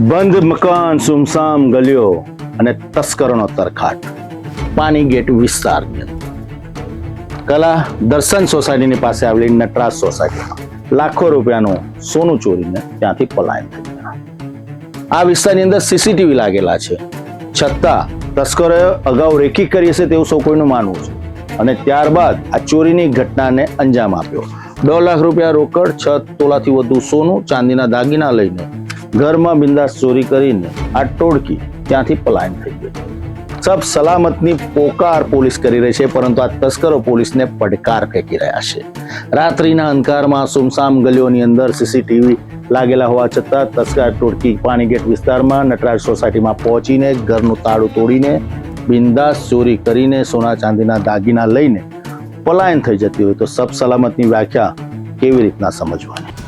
બંધ મકાન, સુમસામ ગલીઓ અને તસ્કરોનો તરખાટ પાણી ગેટ વિસ્તારની કલા દર્શન સોસાયટીની પાસે આવેલી નટરાજ સોસાયટીમાં લાખો રૂપિયાનું સોનું ચોરીને ત્યાંથી પલાયન થઈ ગયા. આ વિસ્તારની અંદર સીસીટીવી લાગેલા છે, છતાં તસ્કરોએ અગાઉ રેકી કરી હશે તેવું સૌ કોઈનું માનવું છે અને ત્યારબાદ આ ચોરીની ઘટનાને અંજામ આપ્યો. 2 લાખ રૂપિયા રોકડ, 6 તોલાથી વધુ સોનું, ચાંદીના દાગીના લઈને ઘરમાં બિંદાસ ચોરી કરીને આ ટોળકી ત્યાંથી પલાયન થઈ ગઈ. સબ સલામતની પોકાર પોલીસ કરી રહી છે, પરંતુ આ તસ્કરો પોલીસને પડકાર ફેંકી રહ્યા છે. રાત્રિના અંધકારમાં સુમસામ ગલીઓની અંદર સીસીટીવી લાગેલા હોવા છતાં તસ્કર ટોળકી પાણીગેટ વિસ્તારમાં નટરાજ સોસાયટીમાં પહોંચીને ઘરનું તાળું તોડીને બિંદાસ ચોરી કરીને સોના ચાંદીના દાગીના લઈને પલાયન થઈ જતી હોય તો સબ સલામતની વ્યાખ્યા કેવી રીતના સમજવાની?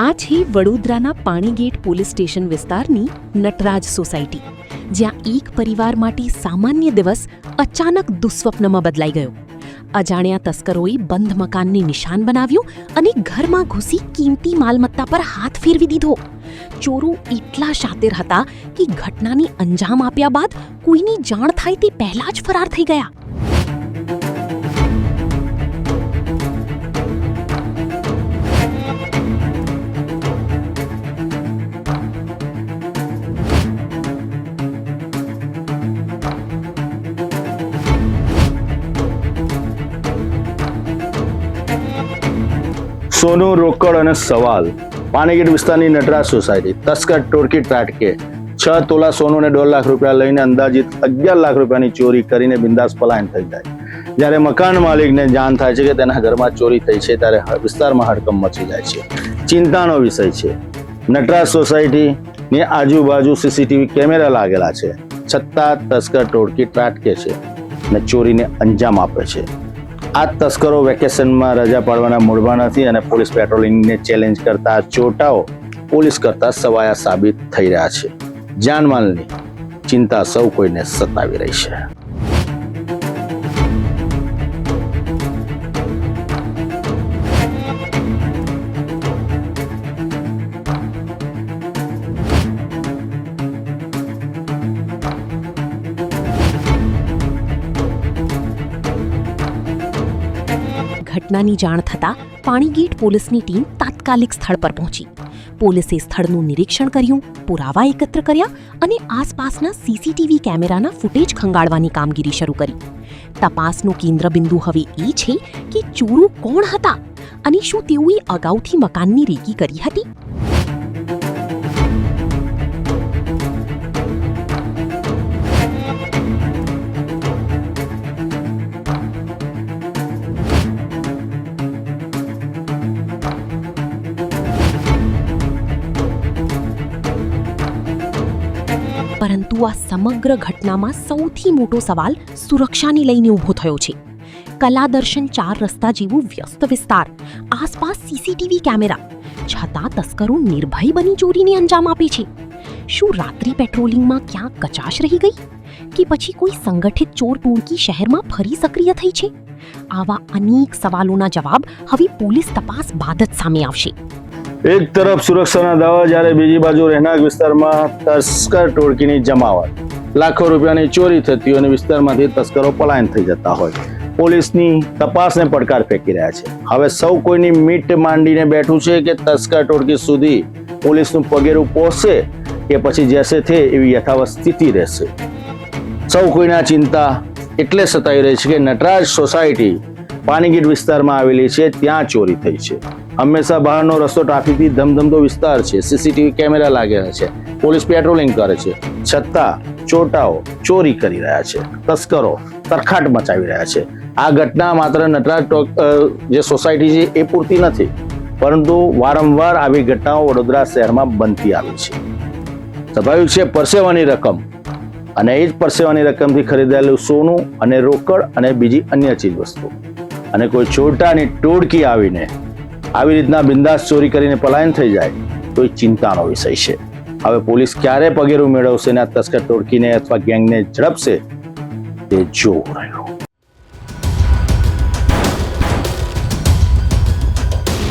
આ છે વડોદરાના પાણીગેટ પોલીસ સ્ટેશન વિસ્તારની નટરાજ સોસાયટી, જ્યાં એક પરિવાર માટે સામાન્ય દિવસ અચાનક દુઃસ્વપ્નમાં બદલાઈ ગયો. અજાણ્યા તસ્કરોએ બંધ મકાનને નિશાન બનાવ્યું અને ઘરમાં ઘૂસી કિંમતી માલમત્તા પર હાથ ફેરવી દીધો. ચોરો એટલા શાતિર હતા કે ઘટનાની અંજામ આપ્યા બાદ કોઈની જાણ થાય તે પહેલા જ ફરાર થઈ ગયા. સોનું, રોકડ અને સવાલ. પાણીગેટ વિસ્તારની નટરાજ સોસાયટી તસ્કર ટોળકી ત્રાટકે 6 તોલા સોનું અને 2 લાખ રૂપિયા લઈને અંદાજિત 11 લાખ રૂપિયાની ચોરી કરીને બિંદાસ પલાયન થઈ જાય. જ્યારે મકાન માલિકને જાણ થાય છે કે તેના ઘરમાં ચોરી થઈ છે ત્યારે વિસ્તારમાં હડકંપ મચી જાય છે. ચિંતાનો વિષય છે. નટરાજ સોસાયટીની આજુબાજુ સીસીટીવી કેમેરા લાગેલા છે, છતાં તસ્કર ટોળકી ત્રાટકે છે અને ચોરીને અંજામ આપે છે. આ તસ્કરો વેકેશનમાં રજા પાડવાના મૂડમાં નથી અને પોલીસ પેટ્રોલિંગને ચેલેન્જ કરતા ચોટાઓ પોલીસ કરતા સવાયા સાબિત થઈ રહ્યા છે. જાનમાલની ચિંતા સૌ કોઈને સતાવી રહી છે. ઘટનાની જાણ થતાં પાણીગેટ પોલીસની ટીમ તાત્કાલિક સ્થળ પર પહોંચી. પોલીસે સ્થળનું નિરીક્ષણ કર્યું, પુરાવા એકત્ર કર્યા અને આસપાસના સીસીટીવી કેમેરાના ફૂટેજ ખંગાળવાની કામગીરી શરૂ કરી. તપાસનું કેન્દ્રબિંદુ હવે એ છે કે ચોરો કોણ હતા અને શું તેઓએ અગાઉથી મકાનની રેકી કરી હતી? પરંતુ આ સમગ્ર ઘટનામાં સૌથી મોટો સવાલ સુરક્ષાને લઈને ઊભો થયો છે. કલાદર્શન 4 રસ્તા જેવું વ્યસ્ત વિસ્તાર, આસપાસ સીસીટીવી કેમેરા, છતાં તસ્કરો નિર્ભય બની ચોરીને અંજામ આપે છે. શું રાત્રિ પેટ્રોલિંગમાં ક્યાંક કચાશ રહી ગઈ કે પછી કોઈ સંગઠિત ચોર ટોળકી શહેરમાં ફરી સક્રિય થઈ છે? આવા અનેક સવાલોના જવાબ હવે પોલીસ તપાસ બાદ જ સામે આવશે. એક તરફ સુરક્ષાના દાવા, જ્યારે બીજી બાજુ રહેણાંક વિસ્તારમાં તસ્કર ટોળકીની જમાવટ, લાખો રૂપિયાની ચોરી થતી હોય અને વિસ્તારમાંથી તસ્કરો પલાયન થઈ જતા હોય. પોલીસની તપાસને પડકાર ફેંકી રહ્યા છે. હવે સૌ કોઈની મીટ માંડીને બેઠું છે કે તસ્કર ટોળકી સુધી પોલીસનું પગેરું પહોંચશે કે પછી જશે તે એવી યથાવત સ્થિતિ રહેશે. સૌ કોઈના ચિંતા એટલે સતાવી રહી છે કે નટરાજ સોસાયટી પાણીગેટ વિસ્તારમાં આવેલી છે, ત્યાં ચોરી થઈ છે. હંમેશા બહારનો રસ્તો ટ્રાફિકથી ધમધમતો વિસ્તાર છે, સીસીટીવી કેમેરા લાગેલા છે, પોલીસ પેટ્રોલિંગ કરે છે, છતાં ચોટાઓ ચોરી કરી રહ્યા છે, તસ્કરો તરખાટ મચાવી રહ્યા છે. આ ઘટના માત્ર નટરાજ જે સોસાયટી છે એ પૂરતી નથી, પરંતુ વારંવાર આવી ઘટનાઓ વડોદરા શહેરમાં બનતી આવી છે. સ્વાભાવિક છે પરસેવાની રકમ અને એ જ પરસેવાની રકમથી ખરીદાયેલું સોનું અને રોકડ અને બીજી અન્ય ચીજ વસ્તુ અને કોઈ ચોરટાની ટોળકી આવીને આવી રીતના બિંદાસ ચોરી કરીને પલાયન થઈ જાય તો એ ચિંતાનો વિષય છે. હવે પોલીસ ક્યારે પગેરું મેળવશે ને આ તસ્કર ટોળકીને અથવા ગેંગને ઝડપશે તે જોવું રહ્યું.